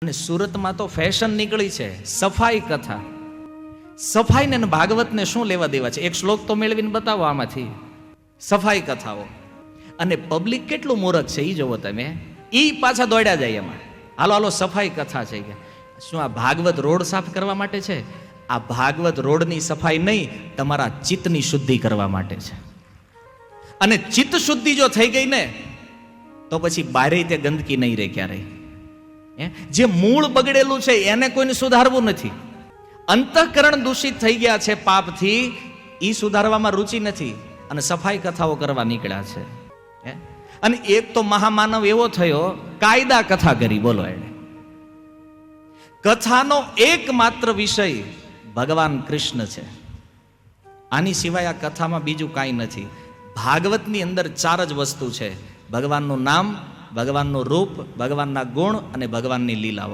અને સુરતમાં તો ફેશન નીકળી છે સફાઈ કથા. સફાઈને અને ભાગવતને શું લેવા દેવા છે? એક શ્લોક તો મેળવીને બતાવો આમાંથી. સફાઈ કથાઓ અને પબ્લિક કેટલું મૂર્ખ છે એ જોવો તમે. એ પાછા દોડ્યા જાય એમાં. હાલો હાલો સફાઈ કથા છે કે શું આ ભાગવત રોડ સાફ કરવા માટે છે? આ ભાગવત રોડની સફાઈ નહીં, તમારા ચિત્તની શુદ્ધિ કરવા માટે છે. અને ચિત્ત શુદ્ધિ જો થઈ ગઈ ને તો પછી બારે તે ગંદકી નહીં રહે ક્યારેય. જે મૂળ બગડેલું છે એને કોઈને સુધારવું નથી. અંતઃકરણ દૂષિત થઈ ગયા છે પાપથી, એ સુધારવામાં રુચિ નથી અને સફાઈ કથાઓ કરવા નીકળ્યા છે. અને એક તો મહામાનવ એવો થયો, કાયદા કથા કરી. બોલો, એને કથાનો એકમાત્ર વિષય ભગવાન કૃષ્ણ છે. આની સિવાય આ કથામાં બીજું કાંઈ નથી. ભાગવતની અંદર 4 જ વસ્તુ છે: ભગવાનનું નામ, ભગવાનનું રૂપ, ભગવાનના ગુણ અને ભગવાનની લીલાઓ.